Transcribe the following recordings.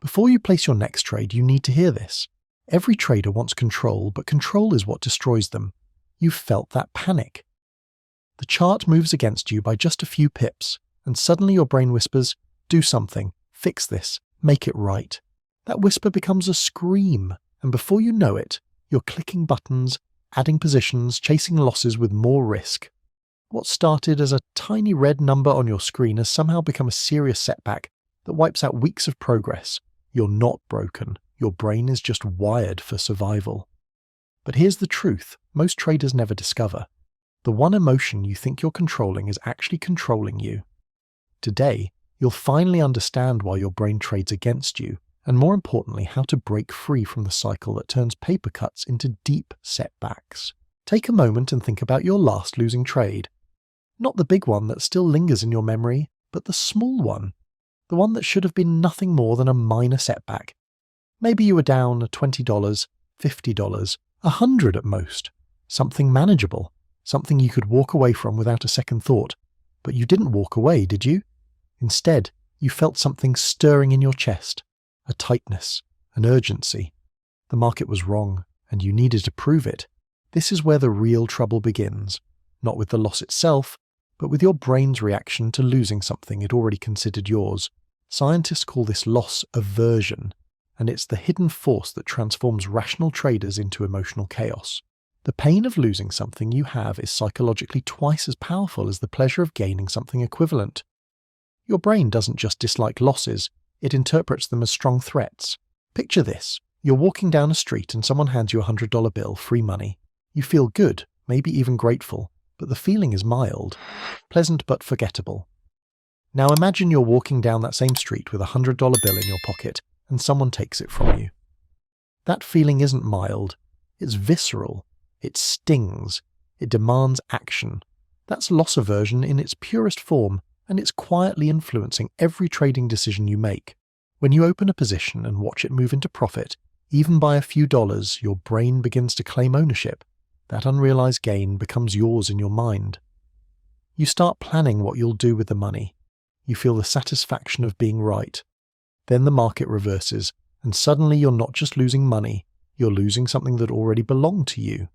Before you place your next trade, you need to hear this. Every trader wants control, but control is what destroys them. You've felt that panic. The chart moves against you by just a few pips, and suddenly your brain whispers, "Do something, fix this, make it right." That whisper becomes a scream, and before you know it, you're clicking buttons, adding positions, chasing losses with more risk. What started as a tiny red number on your screen has somehow become a serious setback that wipes out weeks of progress. You're not broken. Your brain is just wired for survival. But here's the truth most traders never discover. The one emotion you think you're controlling is actually controlling you. Today, you'll finally understand why your brain trades against you, and more importantly, how to break free from the cycle that turns paper cuts into deep setbacks. Take a moment and think about your last losing trade. Not the big one that still lingers in your memory, but the small one. The one that should have been nothing more than a minor setback. Maybe you were down $20, $50, $100 at most. Something manageable. Something you could walk away from without a second thought. But you didn't walk away, did you? Instead, you felt something stirring in your chest. A tightness, an urgency. The market was wrong, and you needed to prove it. This is where the real trouble begins. Not with the loss itself, but with your brain's reaction to losing something it already considered yours. Scientists call this loss aversion, and it's the hidden force that transforms rational traders into emotional chaos. The pain of losing something you have is psychologically twice as powerful as the pleasure of gaining something equivalent. Your brain doesn't just dislike losses, it interprets them as strong threats. Picture this. You're walking down a street and someone hands you a $100 bill, free money. You feel good, maybe even grateful, but the feeling is mild, pleasant but forgettable. Now imagine you're walking down that same street with a $100 bill in your pocket and someone takes it from you. That feeling isn't mild, it's visceral, it stings, it demands action. That's loss aversion in its purest form, and it's quietly influencing every trading decision you make. When you open a position and watch it move into profit, even by a few dollars, your brain begins to claim ownership. That unrealized gain becomes yours in your mind. You start planning what you'll do with the money. You feel the satisfaction of being right. Then the market reverses, and suddenly you're not just losing money, you're losing something that already belonged to you.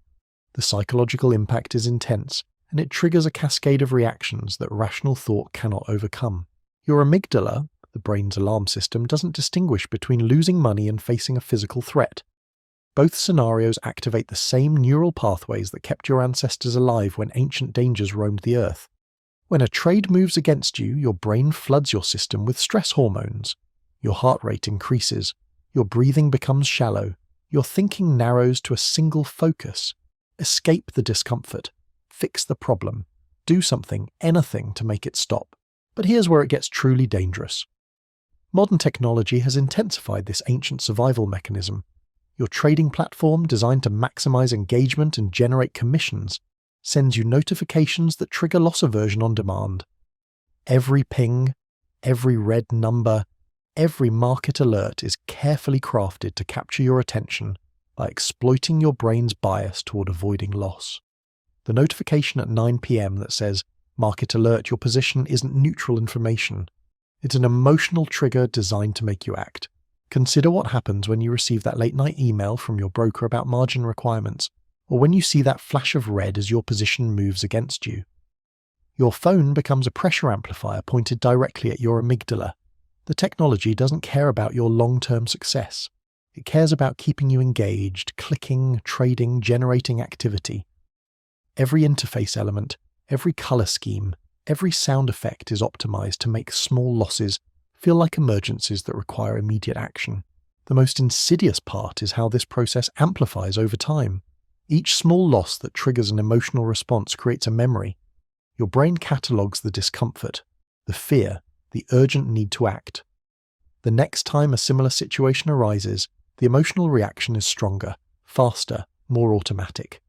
The psychological impact is intense, and it triggers a cascade of reactions that rational thought cannot overcome. Your amygdala, the brain's alarm system, doesn't distinguish between losing money and facing a physical threat. Both scenarios activate the same neural pathways that kept your ancestors alive when ancient dangers roamed the earth. When a trade moves against you, your brain floods your system with stress hormones. Your heart rate increases, your breathing becomes shallow, your thinking narrows to a single focus. Escape the discomfort. Fix the problem. Do something, anything to make it stop. But here's where it gets truly dangerous. Modern technology has intensified this ancient survival mechanism. Your trading platform, designed to maximize engagement and generate commissions, sends you notifications that trigger loss aversion on demand. Every ping, every red number, every market alert is carefully crafted to capture your attention by exploiting your brain's bias toward avoiding loss. The notification at 9 p.m. that says, "Market alert, your position," isn't neutral information. It's an emotional trigger designed to make you act. Consider what happens when you receive that late-night email from your broker about margin requirements, or when you see that flash of red as your position moves against you. Your phone becomes a pressure amplifier pointed directly at your amygdala. The technology doesn't care about your long-term success. It cares about keeping you engaged, clicking, trading, generating activity. Every interface element, every color scheme, every sound effect is optimized to make small losses feel like emergencies that require immediate action. The most insidious part is how this process amplifies over time. Each small loss that triggers an emotional response creates a memory. Your brain catalogs the discomfort, the fear, the urgent need to act. The next time a similar situation arises, the emotional reaction is stronger, faster, more automatic.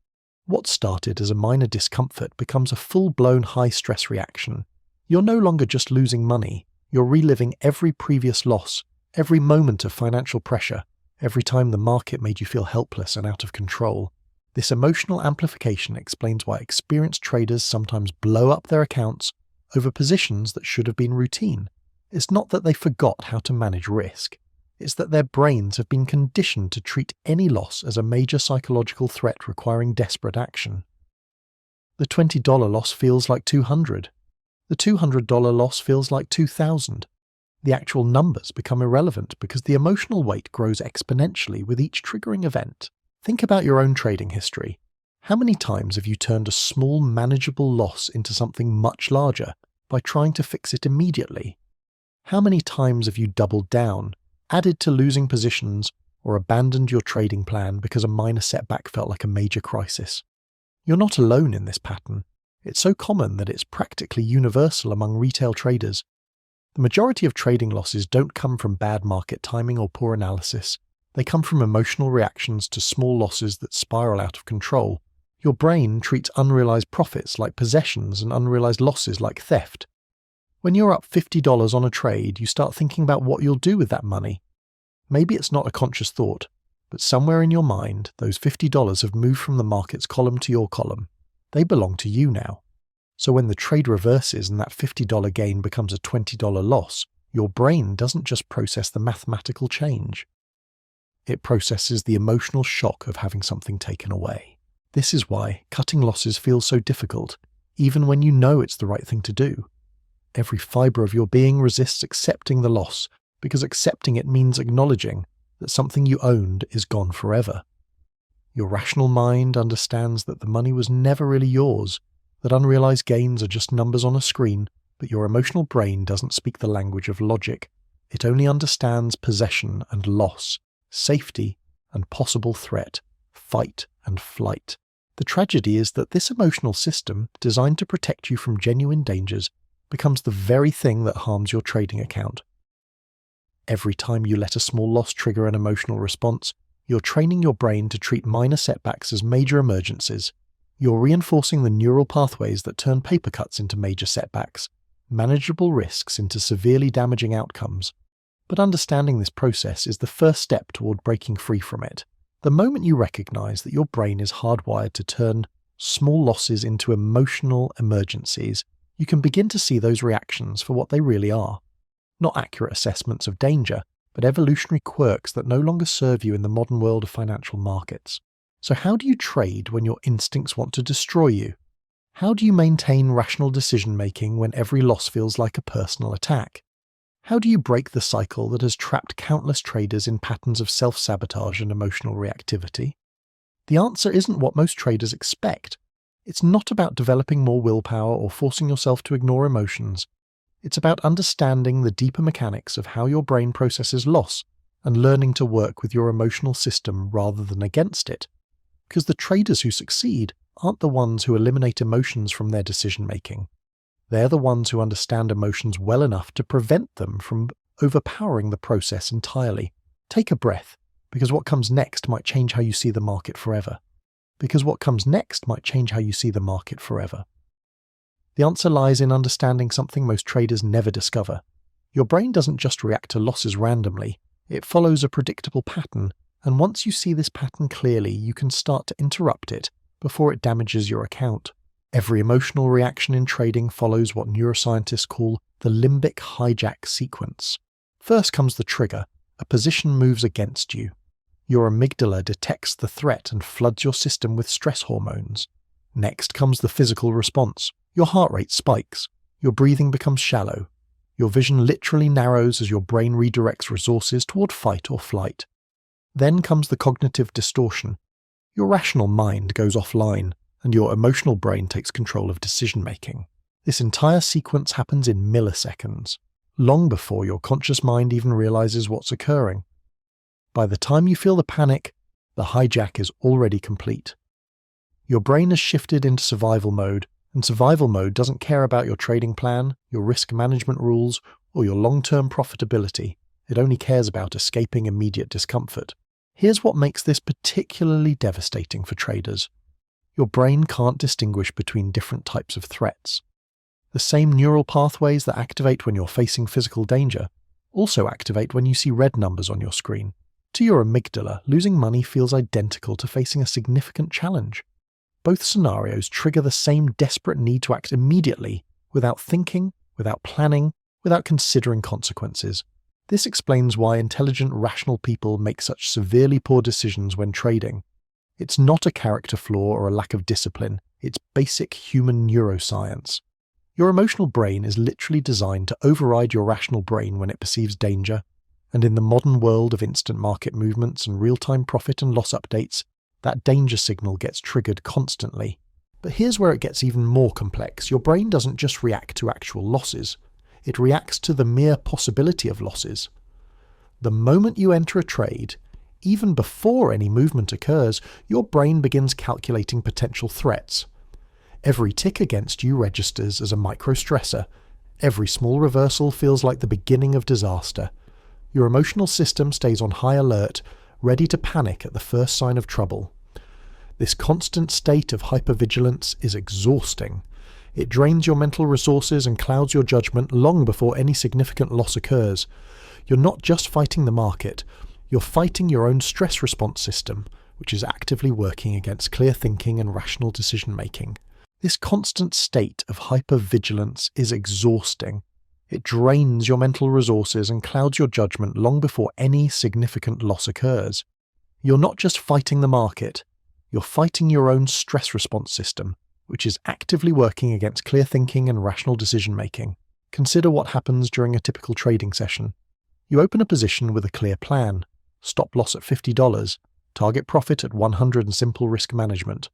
What started as a minor discomfort becomes a full-blown high-stress reaction. You're no longer just losing money, you're reliving every previous loss, every moment of financial pressure, every time the market made you feel helpless and out of control. This emotional amplification explains why experienced traders sometimes blow up their accounts over positions that should have been routine. It's not that they forgot how to manage risk. It's that their brains have been conditioned to treat any loss as a major psychological threat requiring desperate action. The $20 loss feels like $200. The $200 loss feels like $2,000. The actual numbers become irrelevant because the emotional weight grows exponentially with each triggering event. Think about your own trading history. How many times have you turned a small, manageable loss into something much larger by trying to fix it immediately? How many times have you doubled down, added to losing positions, or abandoned your trading plan because a minor setback felt like a major crisis? You're not alone in this pattern. It's so common that it's practically universal among retail traders. The majority of trading losses don't come from bad market timing or poor analysis. They come from emotional reactions to small losses that spiral out of control. Your brain treats unrealized profits like possessions and unrealized losses like theft. When you're up $50 on a trade, you start thinking about what you'll do with that money. Maybe it's not a conscious thought, but somewhere in your mind, those $50 have moved from the market's column to your column. They belong to you now. So when the trade reverses and that $50 gain becomes a $20 loss, your brain doesn't just process the mathematical change. It processes the emotional shock of having something taken away. This is why cutting losses feels so difficult, even when you know it's the right thing to do. Every fibre of your being resists accepting the loss, because accepting it means acknowledging that something you owned is gone forever. Your rational mind understands that the money was never really yours, that unrealized gains are just numbers on a screen, but your emotional brain doesn't speak the language of logic. It only understands possession and loss, safety and possible threat, fight and flight. The tragedy is that this emotional system, designed to protect you from genuine dangers, becomes the very thing that harms your trading account. Every time you let a small loss trigger an emotional response, you're training your brain to treat minor setbacks as major emergencies. You're reinforcing the neural pathways that turn paper cuts into major setbacks, manageable risks into severely damaging outcomes. But understanding this process is the first step toward breaking free from it. The moment you recognize that your brain is hardwired to turn small losses into emotional emergencies, you can begin to see those reactions for what they really are. Not accurate assessments of danger, but evolutionary quirks that no longer serve you in the modern world of financial markets. So how do you trade when your instincts want to destroy you? How do you maintain rational decision-making when every loss feels like a personal attack? How do you break the cycle that has trapped countless traders in patterns of self-sabotage and emotional reactivity? The answer isn't what most traders expect. It's not about developing more willpower or forcing yourself to ignore emotions. It's about understanding the deeper mechanics of how your brain processes loss and learning to work with your emotional system rather than against it. Because the traders who succeed aren't the ones who eliminate emotions from their decision-making. They're the ones who understand emotions well enough to prevent them from overpowering the process entirely. Take a breath, because what comes next might change how you see the market forever. Because what comes next might change how you see the market forever. The answer lies in understanding something most traders never discover. Your brain doesn't just react to losses randomly, it follows a predictable pattern, and once you see this pattern clearly, you can start to interrupt it before it damages your account. Every emotional reaction in trading follows what neuroscientists call the limbic hijack sequence. First comes the trigger. A position moves against you. Your amygdala detects the threat and floods your system with stress hormones. Next comes the physical response. Your heart rate spikes. Your breathing becomes shallow. Your vision literally narrows as your brain redirects resources toward fight or flight. Then comes the cognitive distortion. Your rational mind goes offline, and your emotional brain takes control of decision-making. This entire sequence happens in milliseconds, long before your conscious mind even realizes what's occurring. By the time you feel the panic, the hijack is already complete. Your brain has shifted into survival mode, and survival mode doesn't care about your trading plan, your risk management rules, or your long-term profitability. It only cares about escaping immediate discomfort. Here's what makes this particularly devastating for traders. Your brain can't distinguish between different types of threats. The same neural pathways that activate when you're facing physical danger also activate when you see red numbers on your screen. To your amygdala, losing money feels identical to facing a significant challenge. Both scenarios trigger the same desperate need to act immediately, without thinking, without planning, without considering consequences. This explains why intelligent, rational people make such severely poor decisions when trading. It's not a character flaw or a lack of discipline, it's basic human neuroscience. Your emotional brain is literally designed to override your rational brain when it perceives danger, and in the modern world of instant market movements and real-time profit and loss updates, that danger signal gets triggered constantly. But here's where it gets even more complex. Your brain doesn't just react to actual losses, it reacts to the mere possibility of losses. The moment you enter a trade, even before any movement occurs, your brain begins calculating potential threats. Every tick against you registers as a micro-stressor. Every small reversal feels like the beginning of disaster. Your emotional system stays on high alert, ready to panic at the first sign of trouble. This constant state of hypervigilance is exhausting. It drains your mental resources and clouds your judgment long before any significant loss occurs. You're not just fighting the market, you're fighting your own stress response system, which is actively working against clear thinking and rational decision-making. This constant state of hypervigilance is exhausting. It drains your mental resources and clouds your judgment long before any significant loss occurs. You're not just fighting the market, you're fighting your own stress response system, which is actively working against clear thinking and rational decision-making. Consider what happens during a typical trading session. You open a position with a clear plan, stop loss at $50, target profit at 100 and simple risk management.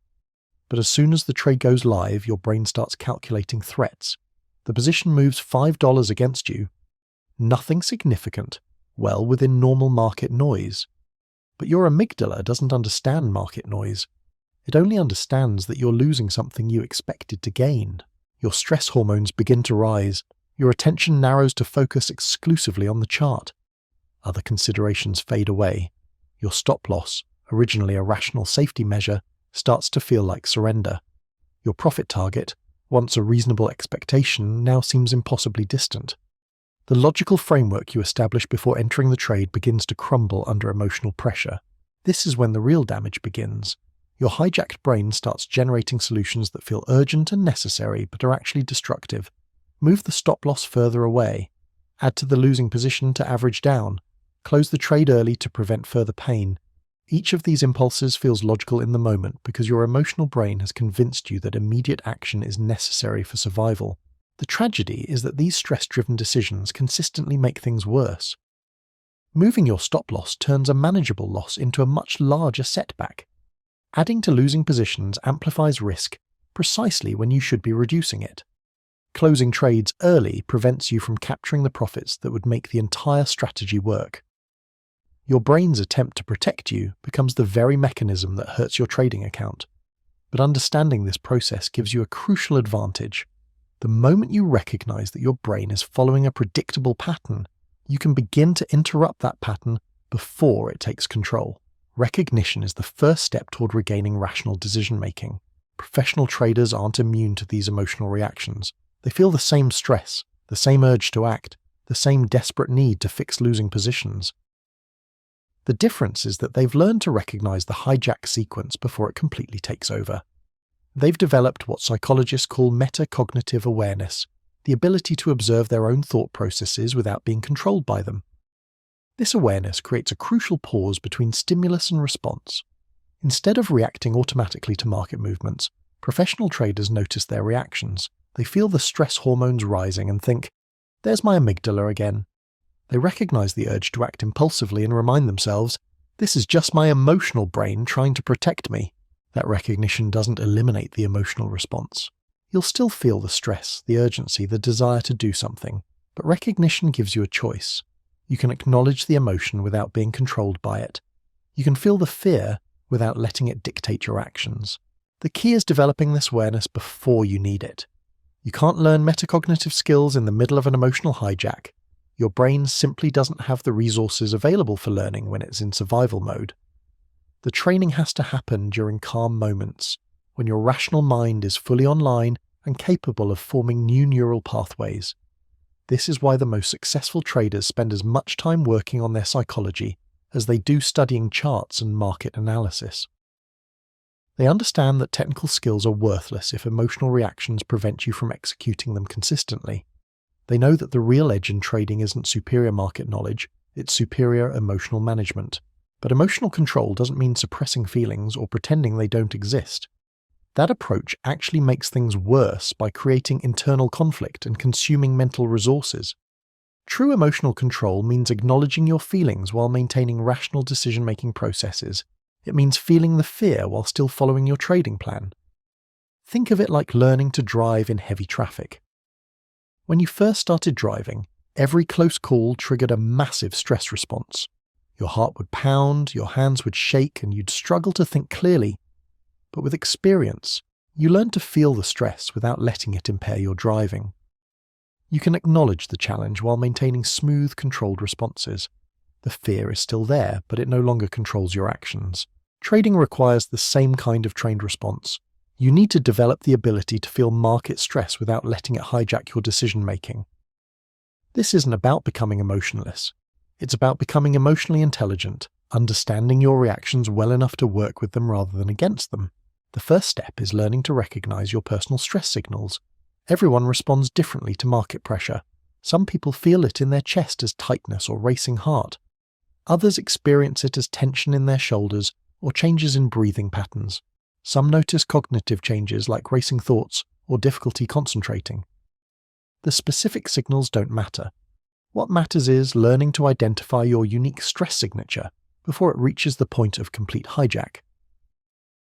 But as soon as the trade goes live, your brain starts calculating threats. The position moves $5 against you. Nothing significant, well within normal market noise. But your amygdala doesn't understand market noise. It only understands that you're losing something you expected to gain. Your stress hormones begin to rise. Your attention narrows to focus exclusively on the chart. Other considerations fade away. Your stop loss, originally a rational safety measure, starts to feel like surrender. Your profit target, once a reasonable expectation, now seems impossibly distant. The logical framework you established before entering the trade begins to crumble under emotional pressure. This is when the real damage begins. Your hijacked brain starts generating solutions that feel urgent and necessary but are actually destructive. Move the stop loss further away. Add to the losing position to average down. Close the trade early to prevent further pain. Each of these impulses feels logical in the moment because your emotional brain has convinced you that immediate action is necessary for survival. The tragedy is that these stress-driven decisions consistently make things worse. Moving your stop loss turns a manageable loss into a much larger setback. Adding to losing positions amplifies risk precisely when you should be reducing it. Closing trades early prevents you from capturing the profits that would make the entire strategy work. Your brain's attempt to protect you becomes the very mechanism that hurts your trading account. But understanding this process gives you a crucial advantage. The moment you recognize that your brain is following a predictable pattern, you can begin to interrupt that pattern before it takes control. Recognition is the first step toward regaining rational decision-making. Professional traders aren't immune to these emotional reactions. They feel the same stress, the same urge to act, the same desperate need to fix losing positions. The difference is that they've learned to recognize the hijack sequence before it completely takes over. They've developed what psychologists call metacognitive awareness, the ability to observe their own thought processes without being controlled by them. This awareness creates a crucial pause between stimulus and response. Instead of reacting automatically to market movements, professional traders notice their reactions. They feel the stress hormones rising and think, "There's my amygdala again." They recognize the urge to act impulsively and remind themselves, "This is just my emotional brain trying to protect me." That recognition doesn't eliminate the emotional response. You'll still feel the stress, the urgency, the desire to do something, but recognition gives you a choice. You can acknowledge the emotion without being controlled by it. You can feel the fear without letting it dictate your actions. The key is developing this awareness before you need it. You can't learn metacognitive skills in the middle of an emotional hijack. Your brain simply doesn't have the resources available for learning when it's in survival mode. The training has to happen during calm moments, when your rational mind is fully online and capable of forming new neural pathways. This is why the most successful traders spend as much time working on their psychology as they do studying charts and market analysis. They understand that technical skills are worthless if emotional reactions prevent you from executing them consistently. They know that the real edge in trading isn't superior market knowledge, it's superior emotional management. But emotional control doesn't mean suppressing feelings or pretending they don't exist. That approach actually makes things worse by creating internal conflict and consuming mental resources. True emotional control means acknowledging your feelings while maintaining rational decision-making processes. It means feeling the fear while still following your trading plan. Think of it like learning to drive in heavy traffic. When you first started driving, every close call triggered a massive stress response. Your heart would pound, your hands would shake, and you'd struggle to think clearly. But with experience, you learn to feel the stress without letting it impair your driving. You can acknowledge the challenge while maintaining smooth, controlled responses. The fear is still there, but it no longer controls your actions. Trading requires the same kind of trained response. You need to develop the ability to feel market stress without letting it hijack your decision-making. This isn't about becoming emotionless. It's about becoming emotionally intelligent, understanding your reactions well enough to work with them rather than against them. The first step is learning to recognize your personal stress signals. Everyone responds differently to market pressure. Some people feel it in their chest as tightness or racing heart. Others experience it as tension in their shoulders or changes in breathing patterns. Some notice cognitive changes like racing thoughts or difficulty concentrating. The specific signals don't matter. What matters is learning to identify your unique stress signature before it reaches the point of complete hijack.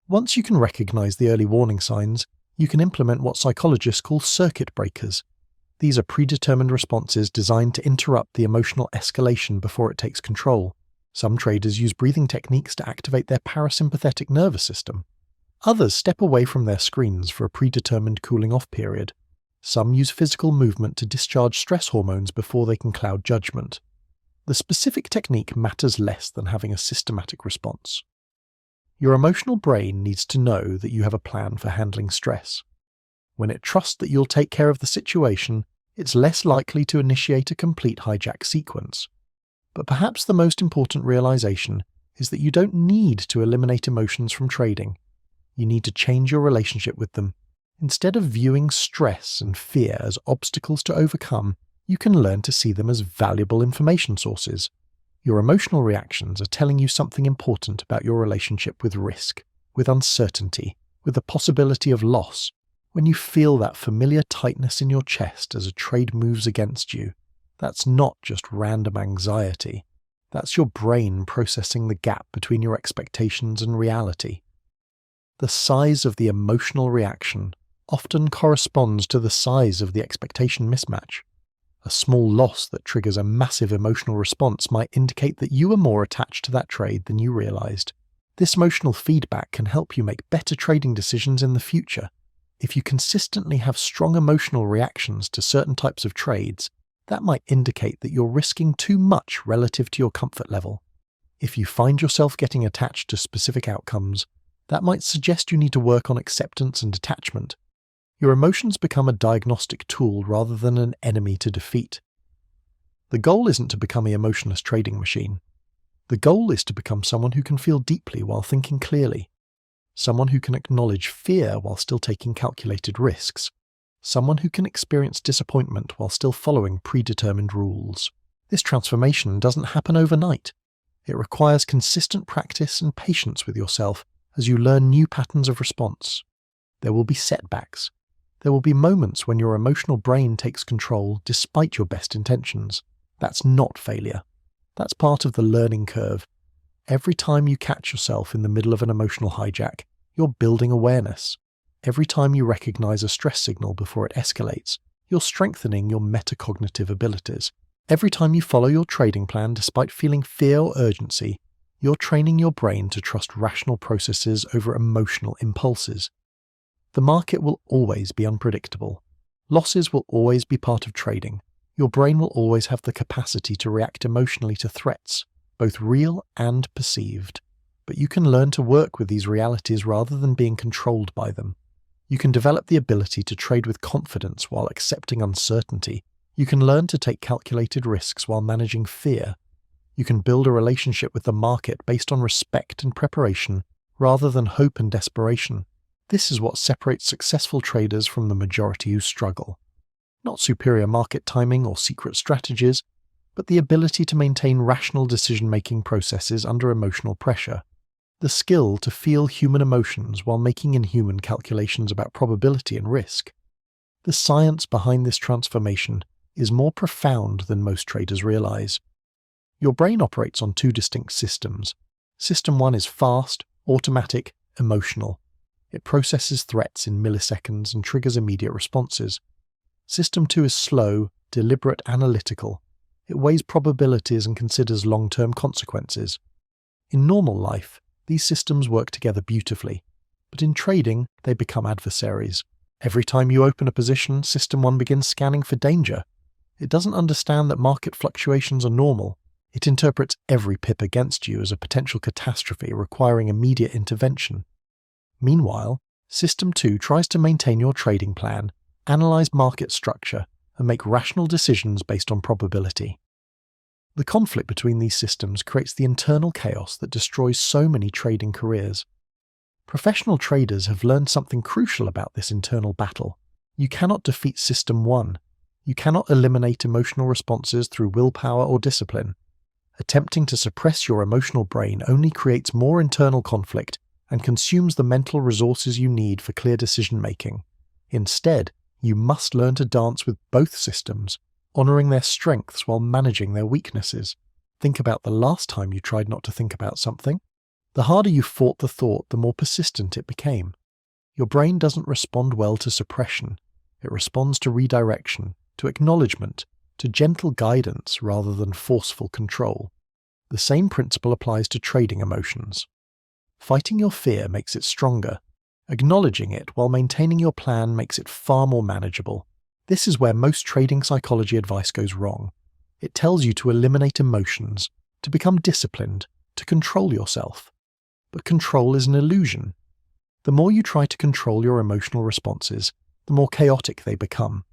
Once you can recognize the early warning signs, you can implement what psychologists call circuit breakers. These are predetermined responses designed to interrupt the emotional escalation before it takes control. Some traders use breathing techniques to activate their parasympathetic nervous system. Others step away from their screens for a predetermined cooling-off period. Some use physical movement to discharge stress hormones before they can cloud judgment. The specific technique matters less than having a systematic response. Your emotional brain needs to know that you have a plan for handling stress. When it trusts that you'll take care of the situation, it's less likely to initiate a complete hijack sequence. But perhaps the most important realization is that you don't need to eliminate emotions from trading. You need to change your relationship with them. Instead of viewing stress and fear as obstacles to overcome, you can learn to see them as valuable information sources. Your emotional reactions are telling you something important about your relationship with risk, with uncertainty, with the possibility of loss. When you feel that familiar tightness in your chest as a trade moves against you, that's not just random anxiety. That's your brain processing the gap between your expectations and reality. The size of the emotional reaction often corresponds to the size of the expectation mismatch. A small loss that triggers a massive emotional response might indicate that you are more attached to that trade than you realized. This emotional feedback can help you make better trading decisions in the future. If you consistently have strong emotional reactions to certain types of trades, that might indicate that you're risking too much relative to your comfort level. If you find yourself getting attached to specific outcomes, that might suggest you need to work on acceptance and detachment. Your emotions become a diagnostic tool rather than an enemy to defeat. The goal isn't to become an emotionless trading machine. The goal is to become someone who can feel deeply while thinking clearly. Someone who can acknowledge fear while still taking calculated risks. Someone who can experience disappointment while still following predetermined rules. This transformation doesn't happen overnight. It requires consistent practice and patience with yourself as you learn new patterns of response. There will be setbacks. There will be moments when your emotional brain takes control despite your best intentions. That's not failure. That's part of the learning curve. Every time you catch yourself in the middle of an emotional hijack, you're building awareness. Every time you recognize a stress signal before it escalates, you're strengthening your metacognitive abilities. Every time you follow your trading plan despite feeling fear or urgency, you're training your brain to trust rational processes over emotional impulses. The market will always be unpredictable. Losses will always be part of trading. Your brain will always have the capacity to react emotionally to threats, both real and perceived. But you can learn to work with these realities rather than being controlled by them. You can develop the ability to trade with confidence while accepting uncertainty. You can learn to take calculated risks while managing fear. You can build a relationship with the market based on respect and preparation rather than hope and desperation. This is what separates successful traders from the majority who struggle. Not superior market timing or secret strategies, but the ability to maintain rational decision-making processes under emotional pressure. The skill to feel human emotions while making inhuman calculations about probability and risk. The science behind this transformation is more profound than most traders realize. Your brain operates on two distinct systems. System 1 is fast, automatic, emotional. It processes threats in milliseconds and triggers immediate responses. System 2 is slow, deliberate, analytical. It weighs probabilities and considers long-term consequences. In normal life, these systems work together beautifully, but in trading, they become adversaries. Every time you open a position, System 1 begins scanning for danger. It doesn't understand that market fluctuations are normal. It interprets every pip against you as a potential catastrophe requiring immediate intervention. Meanwhile, System 2 tries to maintain your trading plan, analyze market structure, and make rational decisions based on probability. The conflict between these systems creates the internal chaos that destroys so many trading careers. Professional traders have learned something crucial about this internal battle. You cannot defeat System 1. You cannot eliminate emotional responses through willpower or discipline. Attempting to suppress your emotional brain only creates more internal conflict and consumes the mental resources you need for clear decision-making. Instead, you must learn to dance with both systems, honoring their strengths while managing their weaknesses. Think about the last time you tried not to think about something. The harder you fought the thought, the more persistent it became. Your brain doesn't respond well to suppression. It responds to redirection, to acknowledgement, to gentle guidance rather than forceful control. The same principle applies to trading emotions. Fighting your fear makes it stronger. Acknowledging it while maintaining your plan makes it far more manageable. This is where most trading psychology advice goes wrong. It tells you to eliminate emotions, to become disciplined, to control yourself. But control is an illusion. The more you try to control your emotional responses, the more chaotic they become.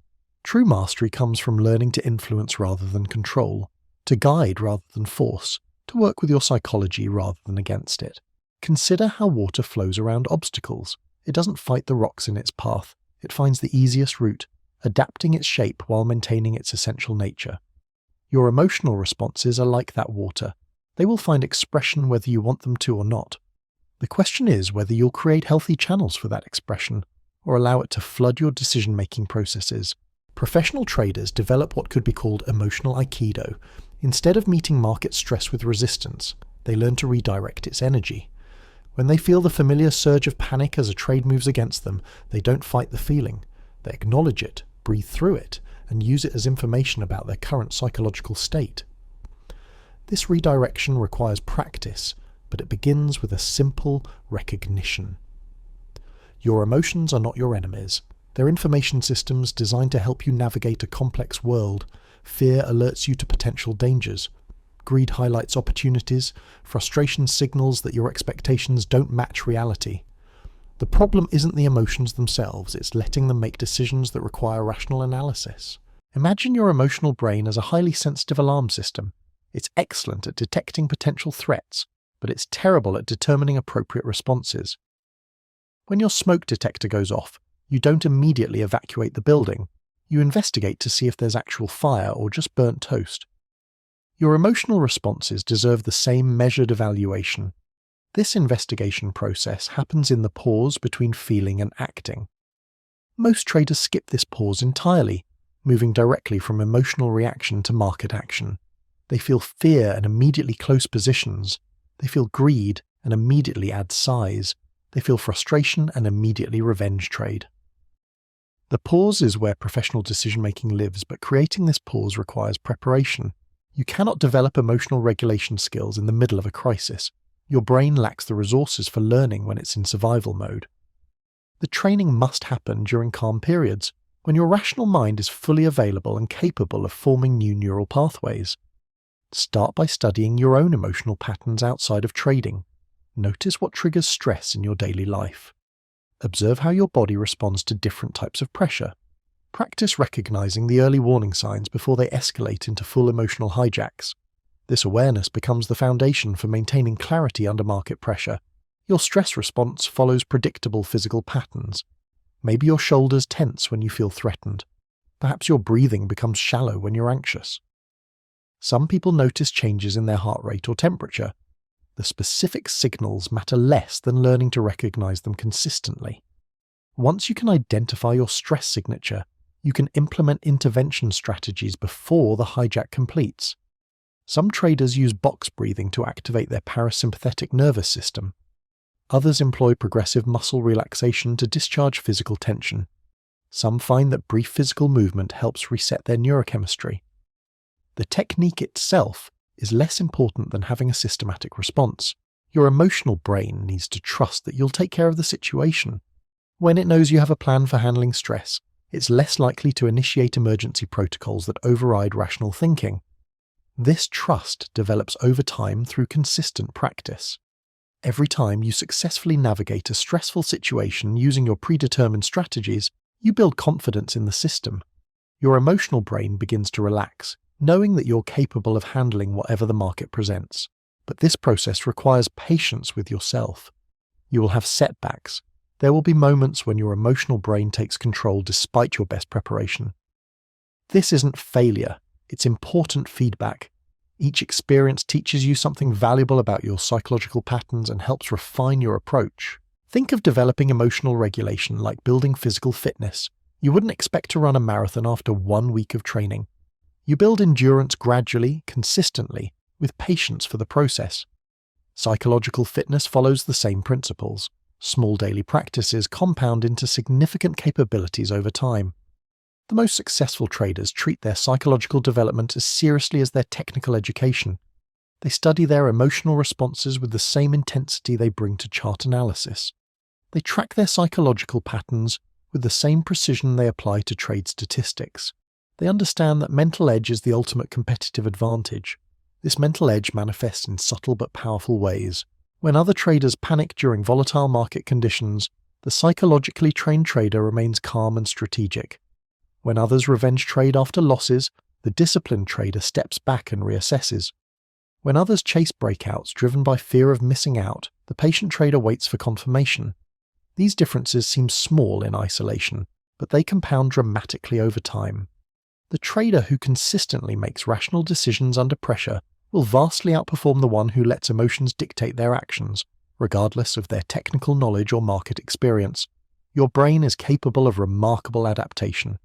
True mastery comes from learning to influence rather than control, to guide rather than force, to work with your psychology rather than against it. Consider how water flows around obstacles. It doesn't fight the rocks in its path. It finds the easiest route, adapting its shape while maintaining its essential nature. Your emotional responses are like that water. They will find expression whether you want them to or not. The question is whether you'll create healthy channels for that expression, or allow it to flood your decision-making processes. Professional traders develop what could be called emotional aikido. Instead of meeting market stress with resistance, they learn to redirect its energy. When they feel the familiar surge of panic as a trade moves against them, they don't fight the feeling. They acknowledge it, breathe through it, and use it as information about their current psychological state. This redirection requires practice, but it begins with a simple recognition. Your emotions are not your enemies. They're information systems designed to help you navigate a complex world. Fear alerts you to potential dangers. Greed highlights opportunities. Frustration signals that your expectations don't match reality. The problem isn't the emotions themselves, it's letting them make decisions that require rational analysis. Imagine your emotional brain as a highly sensitive alarm system. It's excellent at detecting potential threats, but it's terrible at determining appropriate responses. When your smoke detector goes off, you don't immediately evacuate the building. You investigate to see if there's actual fire or just burnt toast. Your emotional responses deserve the same measured evaluation. This investigation process happens in the pause between feeling and acting. Most traders skip this pause entirely, moving directly from emotional reaction to market action. They feel fear and immediately close positions. They feel greed and immediately add size. They feel frustration and immediately revenge trade. The pause is where professional decision-making lives, but creating this pause requires preparation. You cannot develop emotional regulation skills in the middle of a crisis. Your brain lacks the resources for learning when it's in survival mode. The training must happen during calm periods, when your rational mind is fully available and capable of forming new neural pathways. Start by studying your own emotional patterns outside of trading. Notice what triggers stress in your daily life. Observe how your body responds to different types of pressure. Practice recognizing the early warning signs before they escalate into full emotional hijacks. This awareness becomes the foundation for maintaining clarity under market pressure. Your stress response follows predictable physical patterns. Maybe your shoulders tense when you feel threatened. Perhaps your breathing becomes shallow when you're anxious. Some people notice changes in their heart rate or temperature. The specific signals matter less than learning to recognize them consistently. Once you can identify your stress signature, you can implement intervention strategies before the hijack completes. Some traders use box breathing to activate their parasympathetic nervous system. Others employ progressive muscle relaxation to discharge physical tension. Some find that brief physical movement helps reset their neurochemistry. The technique itself is less important than having a systematic response. Your emotional brain needs to trust that you'll take care of the situation. When it knows you have a plan for handling stress, it's less likely to initiate emergency protocols that override rational thinking. This trust develops over time through consistent practice. Every time you successfully navigate a stressful situation using your predetermined strategies, you build confidence in the system. Your emotional brain begins to relax, knowing that you're capable of handling whatever the market presents. But this process requires patience with yourself. You will have setbacks. There will be moments when your emotional brain takes control despite your best preparation. This isn't failure, it's important feedback. Each experience teaches you something valuable about your psychological patterns and helps refine your approach. Think of developing emotional regulation like building physical fitness. You wouldn't expect to run a marathon after 1 week of training. You build endurance gradually, consistently, with patience for the process. Psychological fitness follows the same principles. Small daily practices compound into significant capabilities over time. The most successful traders treat their psychological development as seriously as their technical education. They study their emotional responses with the same intensity they bring to chart analysis. They track their psychological patterns with the same precision they apply to trade statistics. They understand that mental edge is the ultimate competitive advantage. This mental edge manifests in subtle but powerful ways. When other traders panic during volatile market conditions, the psychologically trained trader remains calm and strategic. When others revenge trade after losses, the disciplined trader steps back and reassesses. When others chase breakouts driven by fear of missing out, the patient trader waits for confirmation. These differences seem small in isolation, but they compound dramatically over time. The trader who consistently makes rational decisions under pressure will vastly outperform the one who lets emotions dictate their actions, regardless of their technical knowledge or market experience. Your brain is capable of remarkable adaptation.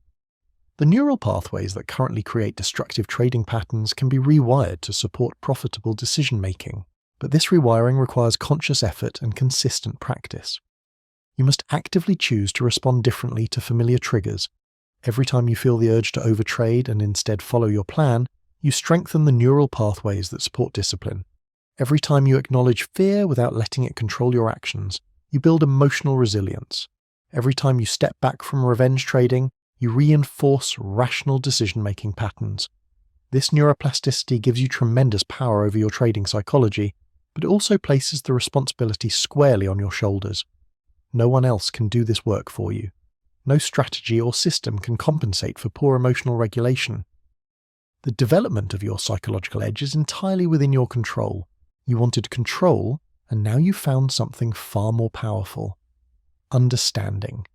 The neural pathways that currently create destructive trading patterns can be rewired to support profitable decision-making, but this rewiring requires conscious effort and consistent practice. You must actively choose to respond differently to familiar triggers. Every time you feel the urge to overtrade and instead follow your plan, you strengthen the neural pathways that support discipline. Every time you acknowledge fear without letting it control your actions, you build emotional resilience. Every time you step back from revenge trading, you reinforce rational decision-making patterns. This neuroplasticity gives you tremendous power over your trading psychology, but it also places the responsibility squarely on your shoulders. No one else can do this work for you. No strategy or system can compensate for poor emotional regulation. The development of your psychological edge is entirely within your control. You wanted control, and now you've found something far more powerful. Understanding.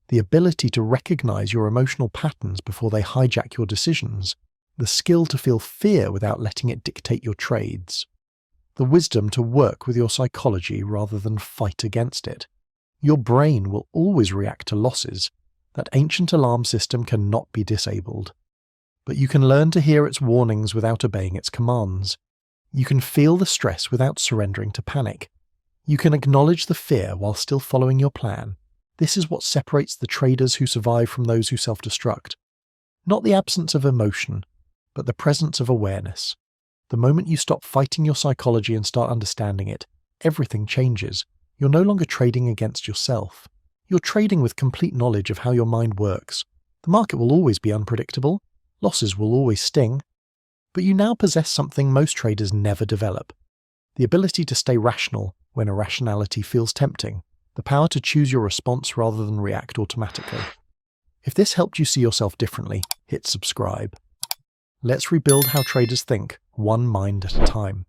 The ability to recognize your emotional patterns before they hijack your decisions. The skill to feel fear without letting it dictate your trades. The wisdom to work with your psychology rather than fight against it. Your brain will always react to losses. That ancient alarm system cannot be disabled. But you can learn to hear its warnings without obeying its commands. You can feel the stress without surrendering to panic. You can acknowledge the fear while still following your plan. This is what separates the traders who survive from those who self-destruct. Not the absence of emotion, but the presence of awareness. The moment you stop fighting your psychology and start understanding it, everything changes. You're no longer trading against yourself. You're trading with complete knowledge of how your mind works. The market will always be unpredictable. Losses will always sting. But you now possess something most traders never develop. The ability to stay rational when irrationality feels tempting. The power to choose your response rather than react automatically. If this helped you see yourself differently, hit subscribe. Let's rebuild how traders think, one mind at a time.